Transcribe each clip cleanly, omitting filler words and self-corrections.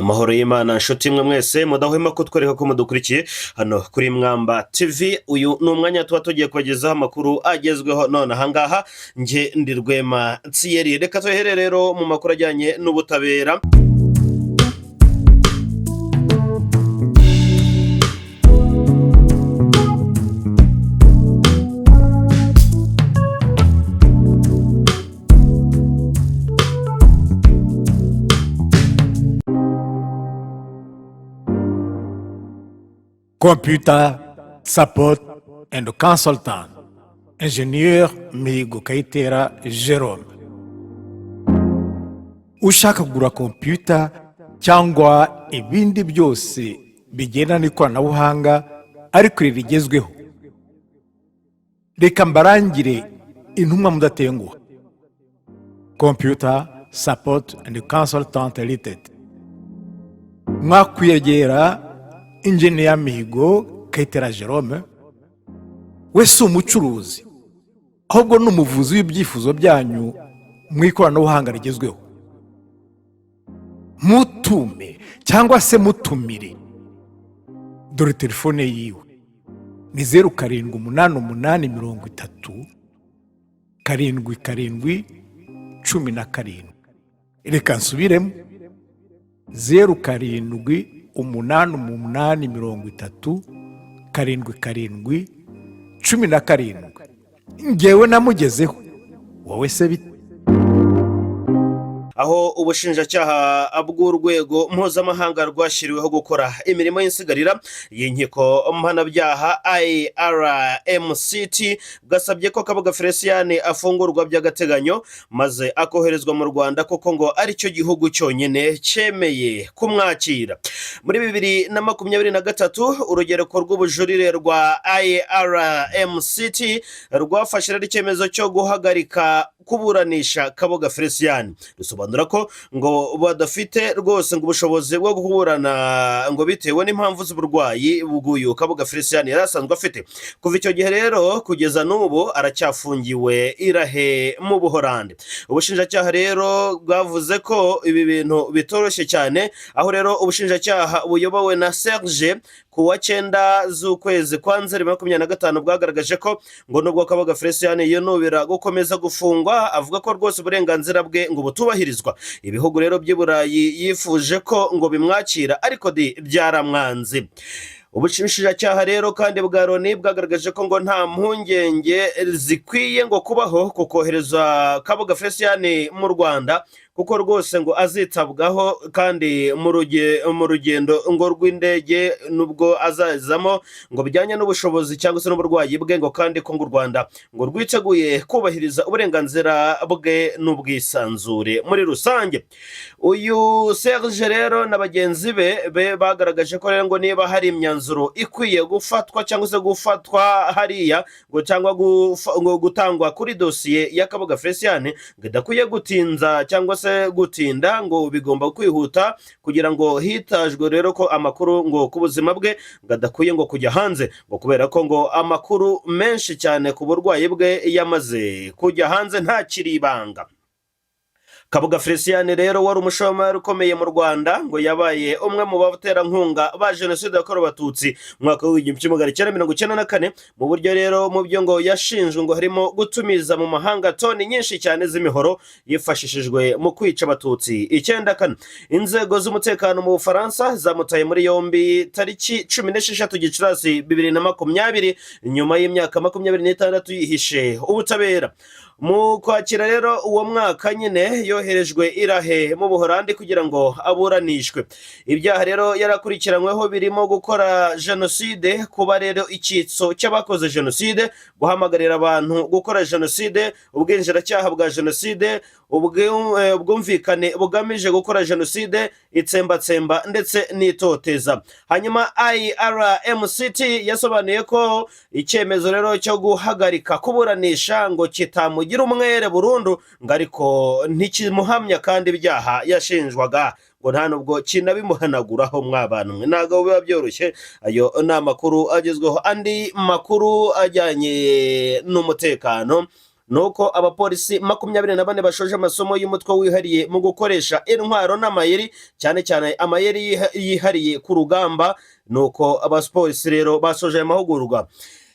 Amahoro y'Imana nshuti mwe mwese mudahwema kutwereka ko mudukurikiye hano kuri Mwamba TV. Uyu ni umwanya tuba tugiye kubagezaho amakuru agezweho none ahangaha. Nge ndi Rwema Thierry. Reka tuhere rero mu makuru ajyanye n'ubutabera. Computer Support and Consultant, Ingenieur Mihigo Kayitera Jerome. Ushaka kugura computer cyangwa ibindi byose bigenda n'ikoranabuhanga ariko rigezweho, reka mbarangire intumwa mudatenguha. Computer Support and Consultant Limited. Mwakwiyegera Ingenieur Mihigo Kayitera Jerome, we si umucuruzi ahubwo ni umuvuzi w'ibyifuzo byanyu mu ikoranabuhanga rigezweho. Mutume cyangwa se mutumire, dore telefone yiwe ni 0788377717. Reka nsubiremo 0788377717. Ngewe namugezeho, wowe se bite? Aho ubushinjacyaha bw'urwego mpuzamahanga rwashyiriweho gukora imirimo y'insigarira y'inkiko mpanabyaha IRMCT bwasabye ko Kabuga Felicien afungurwa by'agateganyo maze akoherezwa mu Rwanda kuko ngo ari cyo gihugu cyonyine cyemeye kumwakira. Muri 2023 urugereko rw'ubujurire rwa IRMCT rwafashe icyemezo cyo guhagarika kuburanisha Kabuga Felicien. Rusobanura ko ngo badafite rwose ngo ubushobozi bwo kuburana ngo bitewe n'impamvu z'uburwayi bw'uyu Kabuga Felicien yarasanzwe afite. Kuva icyo gihe rero kugeza n'ubu aracyafungiwe irahe mu Buholandi. Ubushinjacyaha rero bwavuze ko ibi bintu bitoroshye cyane, aho rero ubushinjacyaha buyobowe na Serge kuwa 9 z'ukwezi kwa Nzeri 2025 bwagaragaje ko ngo nubwo Kabuga Felicien yinubira gukomeza gufungwa, avuga ko rwose uburenganzira bwe ngo butubahirizwa. Ibihugu rero by'Iburayi yifuje ko ngo bimwakira ariko byaramwanze. Ubushinjacyaha rero kandi bwa Loni bwagaragaje ko ngo nta mpungenge zikwiye ngo kubaho kukohereza Kabuga Felicien mu Rwanda kuko rwose ngo azitabwaho kandi mu rugendo ngo rw'indege nubwo azazamo ngo bijyanye n'ubushobozi cyangwa se n'uburwayi bwe, ngo kandi ko ngo u Rwanda ngo rwiteguye kubahiriza uburenganzira bwe n'ubwisanzure muri rusange. Uyu Serge rero na bagenzi be bagaragaje ko rero ngo niba hari imyanzuro ikwiye gufatwa cyangwa se gufatwa hariya ngo cyangwa gutangwa kuri dosiye ya Kabuga Felicien ngo idakwiye gutinza cyangwa se gutinda, ngo bigomba kwihuta kugira ngo hitajwe rero ko amakuru ngo ku buzima bwe gadakwiye ngo kujya hanze, ngo kubera ko ngo amakuru menshi cyane ku burwayi bwe yamaze kujya hanze nta kiribanga. Kabuga Felicien rero wari umushoramari ukomeye mu Rwanda, ngo yabaye umwe mu baterankunga ba Jenoside yakorewe Abatutsi mu mwaka w'1994. mu buryo rero mu byo ngo yashinjwe ngo harimo gutumiza mu mahanga toni nyinshi cyane z'imihoro yifashishijwe mu kwica Abatutsi 94. Inzego z'umutekano mu Bufaransa zamutaye muri yombi tariki 16 Gicurasi 2020 nyuma y'imyaka 26 yihishe ubutabera. Mu kwakira rero uwo mwaka nyine yoherejwe irahe mu Buholandi kugira ngo aburanishwe. Ibyaha rero yarakurikiranyweho birimo gukora jenoside, kuba rero icyitso cy'abakoze jenoside, guhamagarira abantu gukora jenoside, ubwinjiracyaha bwa jenoside, ubwumvikane bugamije gukora jenoside, itsembatsemba ndetse n'itoteza. Hanyuma IRMCT yasobanuye ko icyemezo rero cyo guhagarika kuburanisha ngo kitamugira umwere burundu, ngo ariko ntikimuhamya kandi ibyaha yashinjwaga ngo nta nubwo kinabimuhanaguraho. Mwabana mwe ntago biba byoroshye. Ayo ni amakuru agezweho. Andi makuru ajyanye n'umutekano nuko abapolisi 24 bashoje amasomo y'umutwe wihariye mu gukoresha intwaro n'amayeri, cyane cyane amayeri yihariye ku rugamba. Nuko abapolisi rero basoje aya mahugurwa.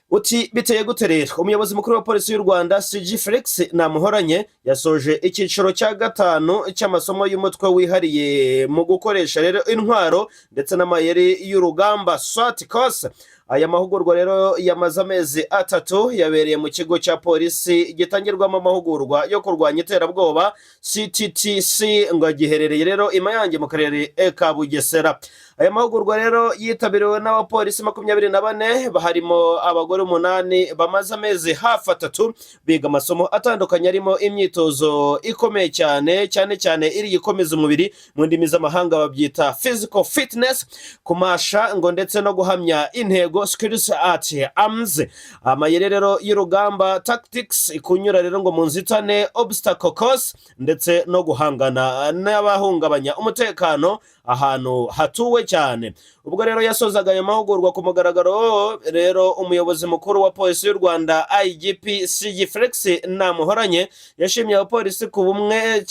Uti biteye gute rero? Umuyobozi mukuru wa polisi y'u Rwanda CG Felix Namuhoranye yasoje icyiciro cya 5 cy'amasomo y'umutwe wihariye mu gukoresha rero intwaro ndetse n'amayeri y'urugamba SWAT course. Aya mahugurwa rero yamaze amezi 3 yabereye mu kigo cya polisi gitangirwamo amahugurwa yo kurwanya iterabwoba CTTC, ngo giherereye rero i Mayange mu karere ka Bugesera. Aya mahugurwa rero yitabiriwe n'abapolisi 24 harimo abagore 8 bamaze amezi hafi 3 biga amasomo atandukanye arimo imyitozo ikomeye cyane iri yikomeza umubiri, mu ndimi z'amahanga babyita physical fitness, kumasha ngo ndetse no guhamya intego skills at arms, amayeri rero y'urugamba tactics, kunyura rero ngo mu nzitane obstacle course, ndetse no guhangana n'abahungabanya umutekano ahantu hatuwe cyane. Ubwo rero yasozaga ayo mahugurwa ku mugaragaro, rero umuyobozi mukuru wa polisi y'u Rwanda IGP CG Felix Namuhoranye yashimye abapolisi ku bumwe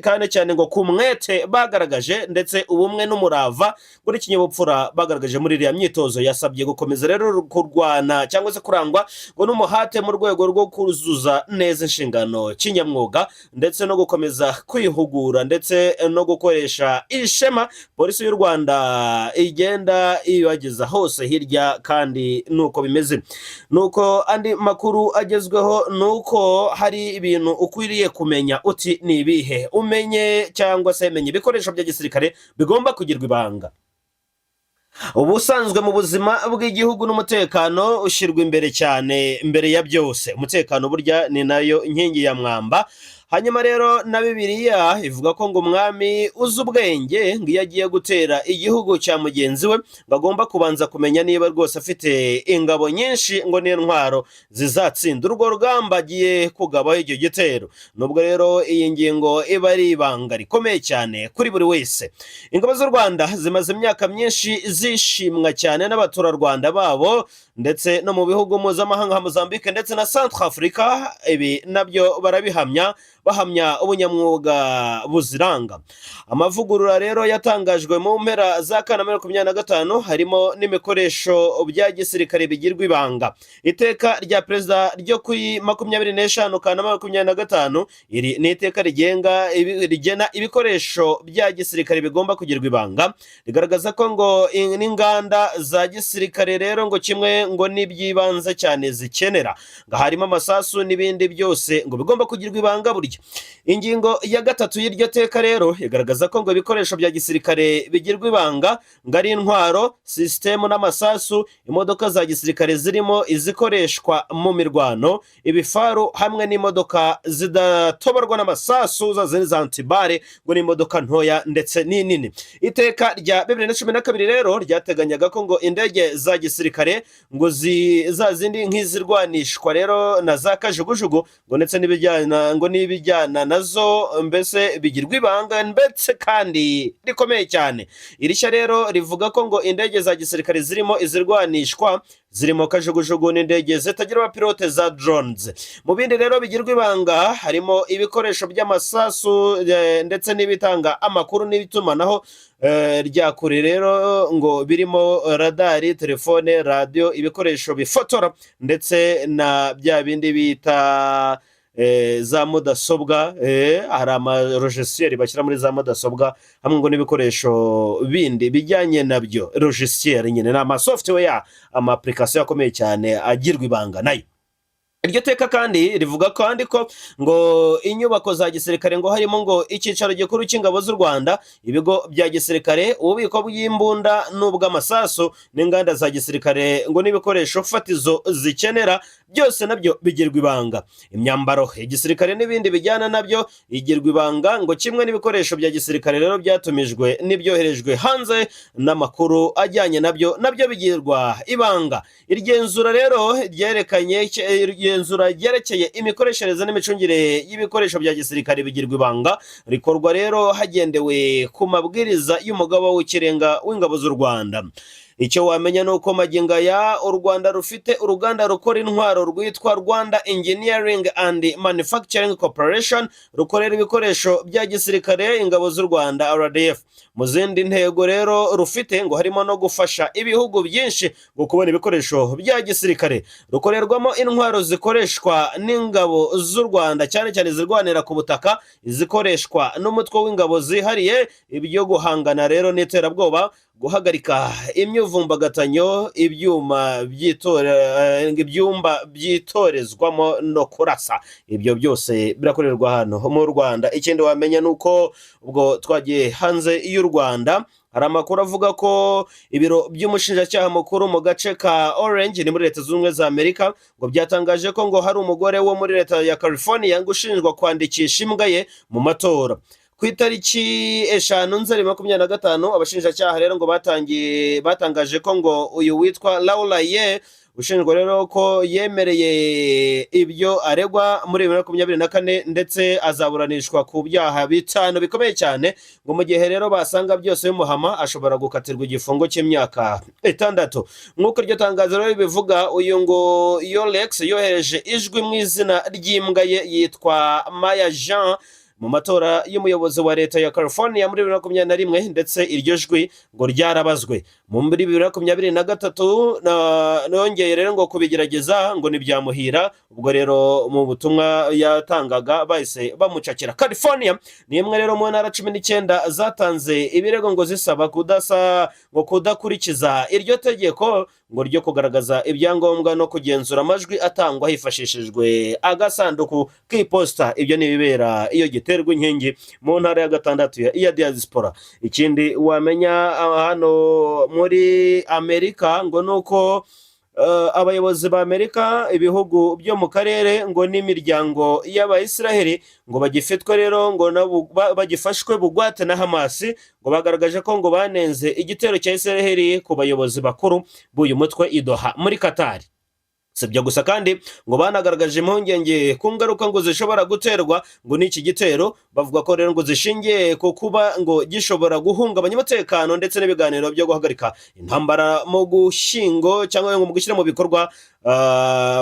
kandi cyane ngo ku mwete bagaragaje ndetse ubumwe n'umurava kuri kinyabupfura bagaragaje muri iriya myitozo. Yasabye gukomeza rero kurwana cyangwa se kurangwa ngo n'umuhate mu rwego rwo kuzuza neza inshingano kinyamwuga, ndetse no gukomeza kwihugura ndetse no gukoresha ishema polisi y'u Rwanda igenda ibageza hose hirya, kandi nuko bimeze. Nuko andi makuru agezweho nuko hari ibintu ukwiriye kumenya. Uti ni ibihe? Umenye cyangwa se menye ibikoresho bya gisirikare bigomba kugirwa ibanga. Ubusanzwe mu buzima bw'igihugu n'umutekano ushyirwa imbere cyane, mbere ya byose. Umutekano burya ni nayo inkingi ya mwamba. Hanyuma rero na Bibiliya ivuga ko ngo umwami uzi ubwenge ngo iyo agiye gutera igihugu cya mugenzi we ngo agomba kubanza kumenya niba rwose afite ingabo nyinshi ngo n'intwaro zizatsinda urwo rugamba agiye kugabaho icyo gitero. Nubwo rero iyi ngingo iba ari ibanga rikomeye cyane kuri buri wese. Ingabo z'u Rwanda zimaze imyaka myinshi zishimwa cyane n'abaturarwanda babo, ndetse no mu bihugu mpuzamahanga, Mozambique ndetse na Centrafrica. Ibi nabyo barabihamya, bahamya ubunyamwuga buziranga. Amavugurura rero yatangajwe mu mpera za 2025 harimo n'imikoresho bya gisirikare bigirwa ibanga. Iteka rya perezida ryo kuri 25 2025, iri ni iteka rigena ibikoresho bya gisirikare bigomba kugirwa ibanga, rigaragaza ko ngo n'inganda za gisirikare rero ngo kimwe ngo n'iby'ibanze cyane zikenera, ngo harimo amasasu n'ibindi byose ngo bigomba kugirwa ibanga burya. Ingingo ya 3 y'iryo teka rero igaragaza ko ngo ibikoresho bya gisirikare bigirwa ibanga ngo ari intwaro, system n'amasasu, imodoka za gisirikare zirimo izikoreshwa mu mirwano, ibifaru hamwe n'imodoka zidatoborwa n'amasasu za antibare ngo n'imodoka ntoya ndetse n'inini. Iteka rya 2012 rero ryateganyaga ko ngo indege za gisirikare ngo zazindi nk'izirwanishwa rero na za kajugujugu ngo ndetse n'ibijyana nazo mbese bigirwa ibanga ndetse kandi rikomeye cyane. Irishya rero rivuga ko ngo indege za gisirikare zirimo izirwanishwa, zirimo kajugujugu n'indege zitagira abapilote za drones. Mu bindi rero bigirwa ibanga harimo ibikoresho by'amasasu ndetse n'ibitanga amakuru n'ibitumanaho rya kure rero ngo birimo radari, telefone, radio, ibikoresho bifotora ndetse na bya bindi bita za mudasobwa. Hari amarogisieri bashyira muri za mudasobwa hamwe ngo n'ibikoresho bindi bijyanye nabyo. Logisieri nyine ni amasoftware, ama-application akomeye cyane agirwa ibanga nayo. Iryo teka kandi rivuga kandi ko ngo inyubako za gisirikare ngo harimo ngo icyicaro gikuru cy'ingabo z'u Rwanda, ibigo bya gisirikare, ububiko bw'imbunda n'ubw'amasasu n'inganda za gisirikare ngo n'ibikoresho fatizo zikenera byose nabyo bigirwa ibanga. Imyambaro ya gisirikare n'ibindi bijyana nabyo igirwa ibanga, ngo kimwe n'ibikoresho bya gisirikare rero byatumijwe n'ibyoherejwe hanze n'amakuru ajyanye nabyo bigirwa ibanga. Irigenzura rero ryerekeye imikoreshereze n'imicungire y'ibikoresho bya gisirikare bigirwa ibanga, rikorwa rero hagendewe ku mabwiriza y'umugaba w'ikirenga w'ingabo z'u Rwanda. icyo wamenya ni uko magingo aya u Rwanda rufite uruganda rukora intwaro rwitwa Rwanda Engineering and Manufacturing Corporation rukorera ibikoresho bya gisirikare ingabo z'u Rwanda RDF. Mu zindi ntego rero rufite ngo harimo no gufasha ibihugu byinshi ngo kubona ibikoresho bya gisirikare. Rukorerwamo intwaro zikoreshwa n'ingabo z'u Rwanda cyane cyane zirwanira ku butaka, izikoreshwa n'umutwe w'ingabo zihariye, ibyo guhangana rero n'iterabwoba, guhagarika imyivumbagatanyo, ibyumba byitorezwamo no kurasa. Ibyo byose birakorerwa hano mu Rwanda. Ikindi wamenya nuko ubwo twagiye hanze y'u Rwanda, hari amakuru avuga ko ibiro by'umushinjacyaha mukuru mu gace ka Orange ni muri Leta Zunze Ubumwe za Amerika ngo byatangaje ko ngo hari umugore wo muri Leta ya California ngo ushinjwa kwandikisha imbwa ye mu matora. Ku itariki 5 Nzeri 2025 abashinjacyaha rero ngo batangaje ko ngo uyu witwa Laura Ye ushinjwa rero ko yemereye ibyo aregwa muri 2024 ndetse azaburanishwa ku byaha bitanu bikomeye cyane, ngo mu gihe rero basanga byose bimuhama ashobora gukatirwa igifungo cy'imyaka 6. Nk'uko iryo tangazo rero bivuga, uyu ngo Yolex yohereje ijwi mu izina ry'imbwa ye yitwa Maya Jean mu matora y'umuyobozi wa Leta ya California muri 2021, ndetse iryo jwi ngo ryarabazwe muri 2023. Nongeye rero ngo kubigerageza ngo ntibyamuhira, ubwo rero mu butumwa yatangaga bahise bamucakira. California ni imwe rero mu ntara 19 zatanze ibirego ngo zisaba kudakurikiza iryo tegeko ngo ryo kugaragaza ibyangombwa no kugenzura amajwi atangwa hifashishijwe agasanduku k'iposita. Ibyo ni ibibera iyo giterwa inkingi mu ntara ya 6 ya diaspora. Ikindi wamenya hano muri Amerika ngo nuko abayobozi ba Amerika, ibihugu byo mu karere ngo n'imiryango y'Abayisiraheli ngo bagifitwe rero ngo bagifashwe bugwate na Hamas, ngo bagaragaje ko ngo banenze igitero cya Isiraheli ku bayobozi bakuru b'uyu mutwe i Doha muri Qatar. Sibyo gusa kandi ngo banagaragaje impungenge ku ngaruka ngo zishobora guterwa ngo n'iki gitero, bavuga ko rero ngo zishingiye ku kuba ngo gishobora guhungabanya umutekano ndetse n'ibiganiro byo guhagarika intambara mu gushingo cyangwa ngo mu gushyira mu bikorwa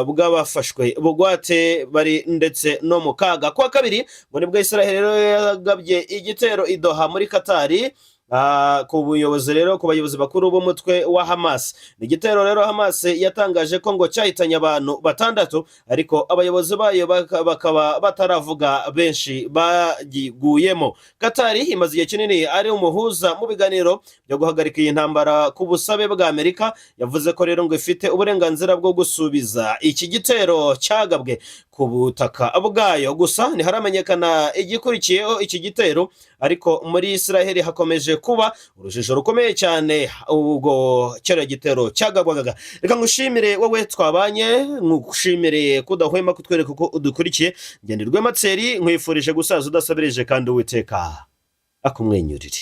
bw'abafashwe bugwate bari ndetse no mu kaga. Kwa kabiri ngo nibwo Israel rero yagabye igitero i Doha muri Qatar ku bayobozi bakuru b'umutwe wa Hamas. Ni igitero rero Hamas yatangaje ko ngo cyahitanye abantu 6, ariko abayobozi bayo bakaba bataravuga benshi bagiguyemo. Qatar imaze igihe kinini ari umuhuza mu biganiro byo guhagarika iyi ntambara ku busabe bwa Amerika. Yavuze ko rero ngo ifite uburenganzira bwo gusubiza iki gitero cyagabwe ku butaka bwayo. Gusa ntiharamenyekana igikurikiyeho iki gitero, ariko muri Israel hakomeje kuba urujijo rukomeye cyane ubwo cyera gitero cyagabwaga. Reka ngushimire wowe twabanye, ngushimire kudahwema kutwereka uko udukurikiye. Ngenderwe Matseri nkwifurije gusaza udasabirije kandi Uwiteka akumwenyurire.